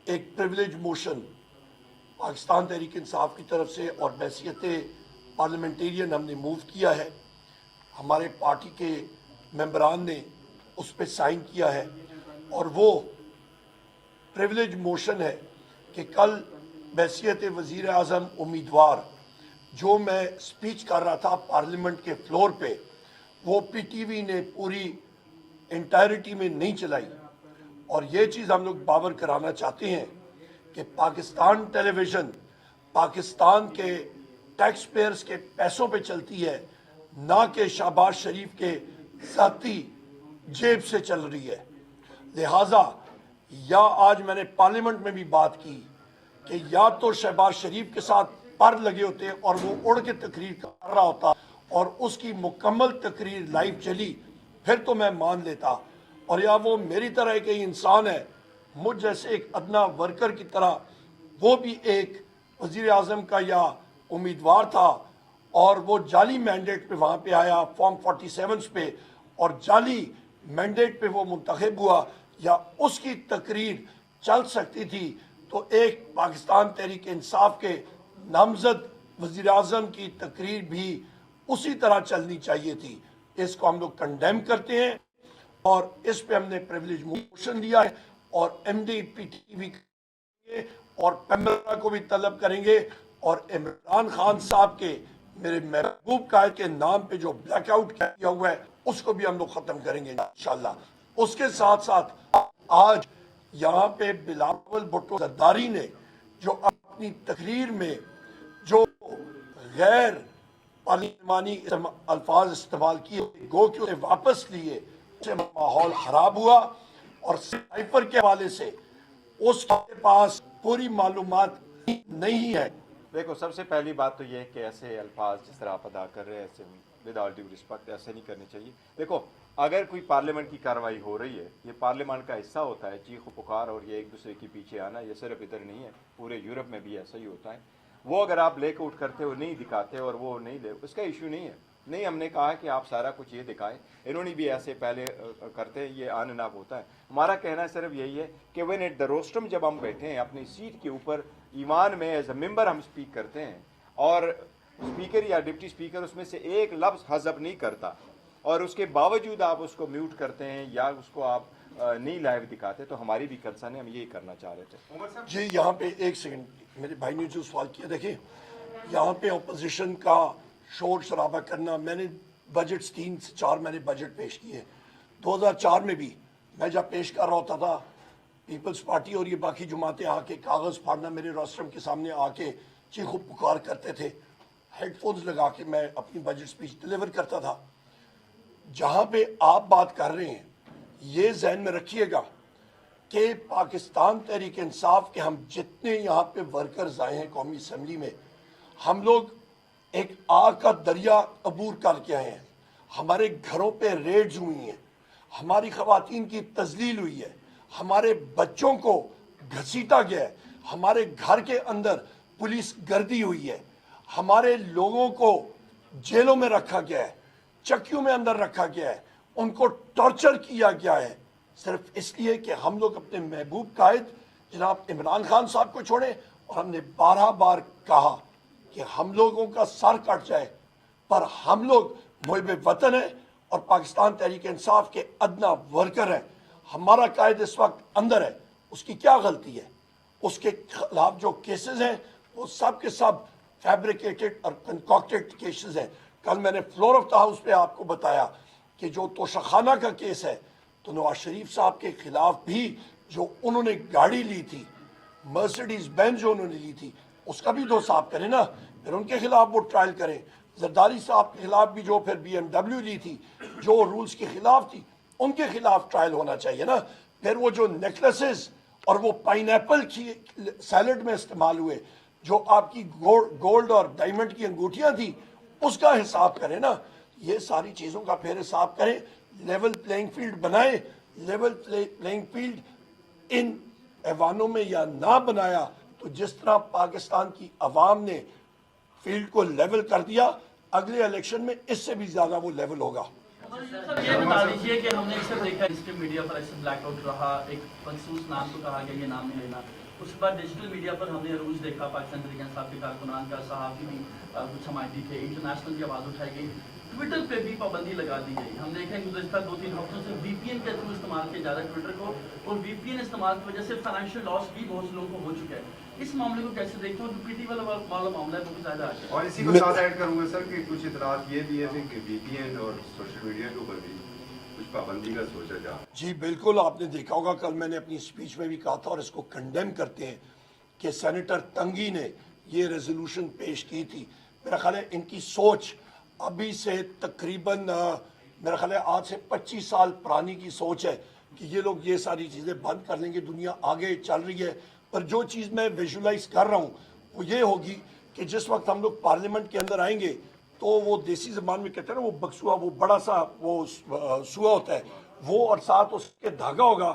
एक privilege motion Pakistan Tehreek Insaf की तरफ से और बैसियत पार्लियामेंटेरियन हमने मूव किया है। हमारे पार्टी के मेंबरान ने उस पर साइन किया है और वो प्रिविलेज मोशन है कि कल बैसियत वज़ीर आज़म उम्मीदवार जो मैं स्पीच कर रहा था पार्लियामेंट के फ्लोर पे, वो पीटीवी ने पूरी इंटायरिटी में नहीं चलाई। और ये चीज़ हम लोग बावर कराना चाहते हैं कि पाकिस्तान टेलीविज़न पाकिस्तान के टैक्स पेयर्स के पैसों पे चलती है, ना कि शहबाज शरीफ के ज़ाती जेब से चल रही है। लिहाजा या आज मैंने पार्लियामेंट में भी बात की कि या तो शहबाज शरीफ के साथ पर लगे होते और वो उड़ के तकरीर कर रहा होता और उसकी मुकम्मल तकरीर लाइव चली, फिर तो मैं मान लेता। और या वो मेरी तरह के इंसान है, मुझ जैसे एक अदना वर्कर की तरह वो भी एक वज़ीर आज़म का या उम्मीदवार था और वो जाली मैंडेट पे वहाँ पे आया फॉर्म 47 पे और जाली मैंडेट पे वो मुंतखब हुआ, या उसकी तकरीर चल सकती थी तो एक पाकिस्तान तहरीक इंसाफ के नामजद वज़ीर आज़म की तकरीर भी उसी तरह चलनी चाहिए थी। इसको हम लोग कंडेम करते हैं और इस पे हमने प्रिविलेज मोशन दिया है और MD-PTV और पेमरा को भी तलब करेंगे और इमरान खान साहब के मेरे महबूब कायद के नाम पे जो ब्लैकआउट किया हुआ है उसको भी हम लोग ख़त्म करेंगे इंशाल्लाह। उसके साथ साथ आज यहाँ पे बिलावल भुट्टो जरदारी ने जो अपनी तकरीर में जो गैर पार्लिमानी अल्फाज इस्तेमाल किए, गो के उसे वापस लिए, उससे माहौल ख़राब हुआ और साइफर के हवाले से उसके पास पूरी मालूमात नहीं है। देखो, सबसे पहली बात तो ये है कि ऐसे अल्फाज जिस तरह आप अदा कर रहे हैं, ऐसे विद ऑल ड्यू रिस्पेक्ट ऐसे नहीं करनी चाहिए। देखो, अगर कोई पार्लियामेंट की कार्रवाई हो रही है, ये पार्लियामेंट का हिस्सा होता है, चीख पुकार और ये एक दूसरे के पीछे आना, ये सिर्फ इधर नहीं है, पूरे यूरोप में भी ऐसा ही होता है। वो अगर आप लेकर उठ करते हो, नहीं दिखाते और वो नहीं ले, उसका इशू नहीं है। नहीं, हमने कहा कि आप सारा कुछ ये दिखाएं, इन्होंने भी ऐसे पहले करते हैं, ये आन नाब होता है। हमारा कहना सिर्फ यही है कि व्हेन एट द रोस्टम जब हम बैठे हैं अपनी सीट के ऊपर ईमान में एज अ मेंबर हम स्पीक करते हैं और स्पीकर या डिप्टी स्पीकर उसमें से एक लफ्ज़ हज़फ नहीं करता और उसके बावजूद आप उसको म्यूट करते हैं या उसको आप नहीं लाइव दिखाते, तो हमारी भी कंसर्न है, हम यही करना चाह रहे थे। जी, यहाँ पे एक सेकंड, मेरे भाई ने जो सवाल किया, देखिए यहाँ पे अपोजिशन का शोर शराबा करना, मैंने बजट्स 3 से 4 मैंने बजट पेश किए। 2004 में भी मैं जब पेश कर रहा होता था, पीपल्स पार्टी और ये बाकी जमातें आके कागज़ फाड़ना मेरे रोस्ट्रम के सामने आके चीखो पुकार करते थे, हेडफोन्स लगा के मैं अपनी बजट स्पीच डिलीवर करता था। जहाँ पे आप बात कर रहे हैं, ये जहन में रखिएगा कि पाकिस्तान तहरीक इंसाफ के हम जितने यहाँ पे वर्कर्स आए हैं कौमी असम्बली में, हम लोग एक आग का दरिया अबूर करके आए हैं। हमारे घरों पे रेड्स हुई हैं, हमारी ख़वातीन की तजलील हुई है, हमारे बच्चों को घसीटा गया है, हमारे घर के अंदर पुलिस गर्दी हुई है, हमारे लोगों को जेलों में रखा गया है, चक्कियों में अंदर रखा गया है, उनको टॉर्चर किया गया है, सिर्फ इसलिए कि हम लोग अपने महबूब कायद जनाब इमरान खान साहब को छोड़े। और हमने 12 बार कहा कि हम लोगों का सर कट जाए, पर हम लोग मुहिब वतन है और पाकिस्तान तहरीक इंसाफ के अदना वर्कर हैं। हमारा कायद इस वक्त अंदर है, उसकी क्या गलती है? उसके खिलाफ जो केसेस हैं वो सब के सब फैब्रिकेटेड और कंकॉक्टेड केसेस हैं। कल मैंने फ्लोर ऑफ द हाउस पे आपको बताया कि जो तोशाखाना का केस है, तो नवाज शरीफ साहब के खिलाफ भी जो उन्होंने गाड़ी ली थी, मर्सिडीज बेंज जो उन्होंने ली थी, उसका भी दो साफ करें ना, फिर उनके खिलाफ वो ट्रायल करें। जरदारी साहब के खिलाफ भी जो फिर BMW ली थी, जो रूल्स के खिलाफ थी, उनके खिलाफ ट्रायल होना चाहिए ना। फिर वो जो नेकलेसेस और वो पाइनएप्पल की सैलड में इस्तेमाल हुए, जो आपकी गोल्ड और डायमंड की अंगूठियां थी, उसका हिसाब करें ना। ये सारी चीज़ों का फिर हिसाब करें, लेवल प्लेइंग फील्ड बनाएं। लेवल प्लेइंग फील्ड इन ऐवानों में या ना बनाया तो जिस तरह पाकिस्तान की आवाम ने फील्ड को लेवल कर दिया, अगले इलेक्शन में इससे भी ज़्यादा वो लेवल होगा। ये बता दीजिए कि हमने अक्सर देखा है मीडिया पर ऐसे ब्लैकआउट रहा, एक मनसूस नाम को कहा गया, ये नाम नहीं लेना, उसके बाद डिजिटल मीडिया पर हमने रोज देखा पाकिस्तान तरीके साहब के कारकुनान का सहाफ़ी भी कुछ हमायती थे, इंटरनेशनल की आवाज़ उठाई गई, ट्विटर पे भी पाबंदी लगा दी गई। हम देखें गुज़श्ता 2-3 हफ्तों से VPN के थ्रू इस्तेमाल किया जा रहा है ट्विटर को, और VPN इस्तेमाल की वजह से फाइनेंशियल लॉस भी बहुत से लोगों को हो चुका है। इस मामले को कैसे देखते हो? जो पीटी वाला मामला है वो भी ज़्यादा आ गया। और इसी को साथ ऐड करूंगा सर कि कुछ इतलात ये भी है कि VPN और सोशल मीडिया के ऊपर भी कुछ पाबंदी का सोचा जा। जी बिल्कुल, आपने देखा होगा कल मैंने अपनी स्पीच में भी कहा था और इसको कंडेम करते हैं कि सेनेटर तंगी ने ये रेजोल्यूशन पेश की थी। मेरा ख्याल है इनकी सोच अभी से तकरीबन मेरा ख्याल है आज से 25 साल पुरानी की सोच है कि ये लोग ये सारी चीज़ें बंद कर लेंगे, दुनिया आगे चल रही है। पर जो चीज़ मैं विजुलाइज कर रहा हूँ वो ये होगी कि जिस वक्त हम लोग पार्लियामेंट के अंदर आएंगे तो वो देसी ज़बान में कहते हैं ना, वो बक्सुआ, वो बड़ा सा वो सुआ होता है वो, और साथ उसके धागा होगा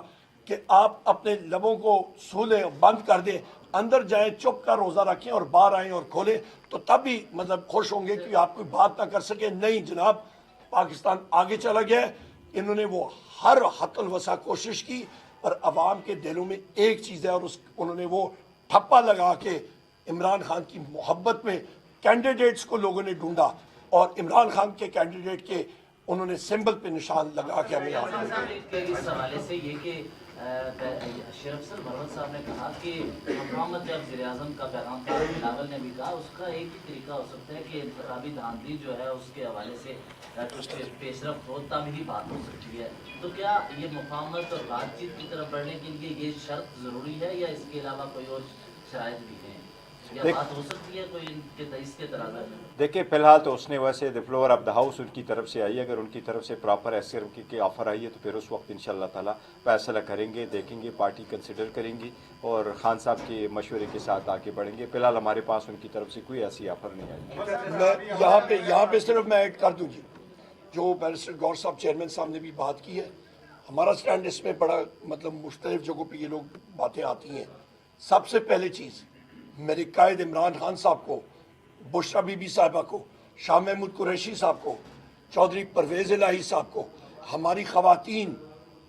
कि आप अपने लबों को छू लें, बंद कर दें, अंदर जाएं, चुप कर रोज़ा रखें और बाहर आएं और खोलें, तो तब भी मतलब खुश होंगे कि आप कोई बात ना कर सके। नहीं जनाब, पाकिस्तान आगे चला गया है। इन्होंने वो हर हतल वसा कोशिश की, पर अवाम के दिलों में एक चीज़ है और उन्होंने वो ठप्पा लगा के इमरान खान की मोहब्बत में कैंडिडेट्स को लोगों ने ढूंढा और इमरान खान के कैंडिडेट के उन्होंने सिंबल पे निशान लगा के हमें इस हवाले से ये कि अशरफ सर भरवत साहब ने कहा कि मोहम्मद जब वज़ीर-ए-आज़म का पैगाम था, बिलावल ने भी कहा उसका एक ही तरीका हो सकता है कि इंतखाबी धांधली जो है उसके हवाले से पेशरफ हो, तब ही बात हो सकती है। तो क्या ये मुफाहमत और बातचीत की तरफ बढ़ने के लिए ये शर्त ज़रूरी है या इसके अलावा कोई और शराइत भी हैं? या बात हो सकती है कोई इसके तराज़ा में? देखिए फ़िलहाल तो उसने वैसे the floor of the house उनकी तरफ से आई है, अगर उनकी तरफ से प्रॉपर ऐसे की ऑफ़र आई है तो फिर उस वक्त इंशाअल्लाह ताला फैसला करेंगे, देखेंगे, पार्टी कंसिडर करेंगी और खान साहब के मशवरे के साथ आगे बढ़ेंगे। फ़िलहाल हमारे पास उनकी तरफ से कोई ऐसी ऑफ़र नहीं आई। मैं यहाँ पे सिर्फ मैं ऐड कर दूँ जी, जो बैरिस्टर गौर साहब चेयरमैन साहब ने भी बात की है, हमारा स्टैंड इसमें बड़ा मतलब मुख्तलिफ जगहों पर ये लोग बातें आती हैं। सबसे पहले चीज़ मेरे कायद इमरान खान साहब को, बुशरा बीबी साहिबा को, शाह महमूद कुरैशी साहब को, चौधरी परवेज़ इलाही साहब को, हमारी ख़वातीन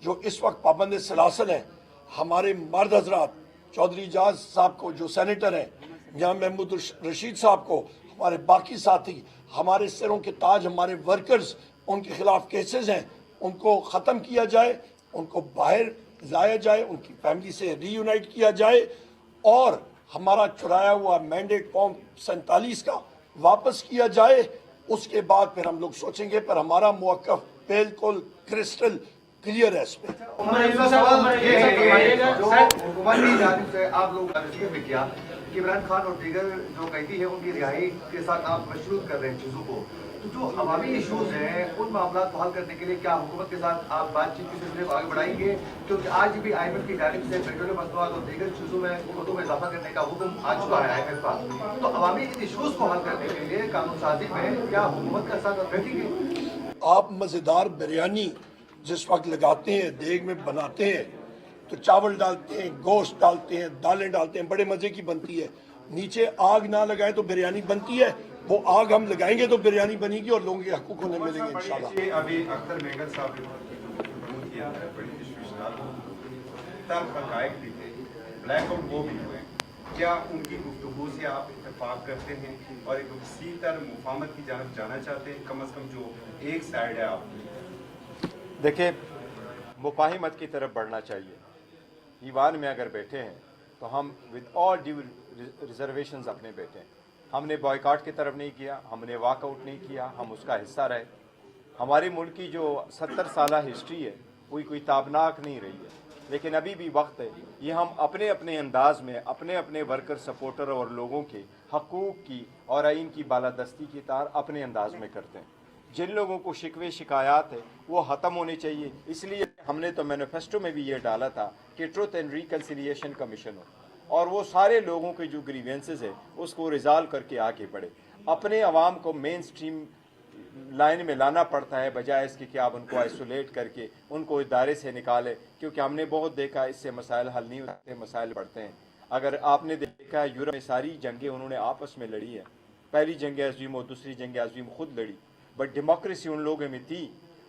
जो इस वक्त पाबंद सलासल हैं, हमारे मर्द हजरात चौधरी इजाज साहब को जो सेनेटर हैं, मियाँ महमूद रशीद साहब को, हमारे बाकी साथी, हमारे सिरों के ताज, हमारे वर्कर्स, उनके खिलाफ केसेस हैं, उनको ख़त्म किया जाए, उनको बाहर लाया जाए, उनकी फैमिली से रीयूनाइट किया जाए और हमारा चुराया हुआ मैंडेट फॉर्म 47 का वापस किया जाए। उसके बाद फिर हम लोग सोचेंगे, पर हमारा मौक़िफ़ बिल्कुल क्रिस्टल क्लियर है इस पे। हुकूमत की जानिब से आप लोग में किया कि इमरान खान और दीगर जो कैदी है उनकी रिहाई के साथ आप मशरूत कर रहे हैं चीज़ों को, तो जो अवामी इशूज़ हैं उन मामला को हल करने के लिए क्या हुकूमत के साथ आप बातचीत के सिलसिले को आगे बढ़ाएंगे? क्योंकि आज भी IMF की जानिब से पेट्रोलियम मसनूआत और दीगर चीज़ों में कीमतों में इजाफा करने का हुक्म आ चुका है IMF का, तो अवामी इशूज़ को हल करने के लिए कानून साजी में क्या हुकूमत का साथ बैठेंगे? आप मज़ेदार बिरयानी जिस वक्त लगाते हैं, देग में बनाते हैं तो चावल डालते हैं, गोश्त डालते हैं, दालें डालते हैं, बड़े मज़े की बनती है। नीचे आग ना लगाए तो बिरयानी बनती है, वो आग हम लगाएंगे तो बिरयानी बनेगी और लोगों के हकूक़ उन्हें मिलेंगे इंशाल्लाह। अभी अख्तर मेंगल साहब ने किया है, बड़ी तब हक़ाइक़ भी थे, ब्लैकआउट वो भी हुए, क्या उनकी गुफ्तगू से आप इत्तेफाक करते हैं और एक वसी तर मुफाहमत की जानब जाना चाहते हैं? कम अज़ कम जो एक साइड है आपकी। देखिए मुफाहिमत की तरफ बढ़ना चाहिए। ईवान में अगर बैठे हैं तो हम विद ऑल ड्यू रिजर्वेशंस अपने बैठे हैं। हमने बॉयकॉट की तरफ नहीं किया, हमने वॉकआउट नहीं किया, हम उसका हिस्सा रहे। हमारे मुल्क की जो 70 साल हिस्ट्री है वो कोई ताबनाक नहीं रही है, लेकिन अभी भी वक्त है ये हम अपने अपने अंदाज में अपने अपने वर्कर सपोर्टर और लोगों के हकूक़ की और आइन की बालादस्ती की तार अपने अंदाज में करते हैं। जिन लोगों को शिकवे शिकायत है वो ख़त्म होने चाहिए। इसलिए हमने तो मैनिफेस्टो में भी ये डाला था कि ट्रुथ एंड रिकन्सिलिएशन कमीशन हो और वो सारे लोगों के जो ग्रीवेंसेस है उसको रिजॉल्व करके आगे बढ़े। अपने अवाम को मेन स्ट्रीम लाइन में लाना पड़ता है बजाय इसके कि आप उनको आइसोलेट करके उनको इदारे से निकालें, क्योंकि हमने बहुत देखा इससे मसाइल हल नहीं होते, मसाइल बढ़ते हैं। अगर आपने देखा है यूरोप में सारी जंगें उन्होंने आपस में लड़ी है, पहली जंग अज़ीम और दूसरी जंग अज़ीम खुद लड़ी, बट डेमोक्रेसी उन लोगों में थी,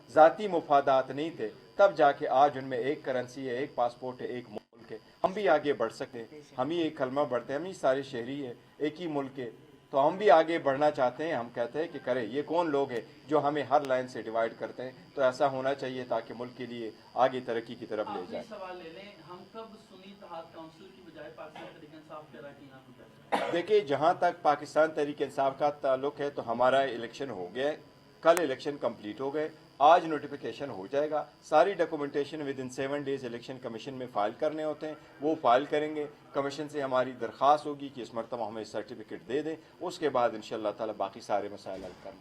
ज़ाती मुफादात नहीं थे, तब जाके आज उनमें एक करेंसी है, एक पासपोर्ट है, एक मुल्क मुल्क है, हम भी आगे बढ़ सकते हैं। हम ही एक कलमा बढ़ते हैं, हम ही सारे शहरी है, एक ही मुल्क है, तो हम भी आगे बढ़ना चाहते हैं। हम कहते हैं कि करें, ये कौन लोग हैं जो हमें हर लाइन से डिवाइड करते हैं? तो ऐसा होना चाहिए ताकि मुल्क के लिए आगे तरक्की की तरफ ले आखिरी जाए। सवाल ले लें, हम कब सुन्नी इत्तेहाद काउंसिल की बजाय पाकिस्तान तहरीक इंसाफ के अरकान को कर सकते हैं? देखिए, जहाँ तक पाकिस्तान तहरीक इंसाफ का ताल्लुक है तो हमारा इलेक्शन हो गया है, कल इलेक्शन कंप्लीट हो गए, आज नोटिफिकेशन हो जाएगा। सारी documentation with in 7 days election commission में फ़ाइल करने होते हैं, वो फ़ाइल करेंगे। कमीशन से हमारी दरख्वास्त होगी कि इस मरतबा हमें सर्टिफिकेट दे दें, उसके बाद इंशाअल्लाह ताला बाकी सारे मसाइल हल कर लेंगे।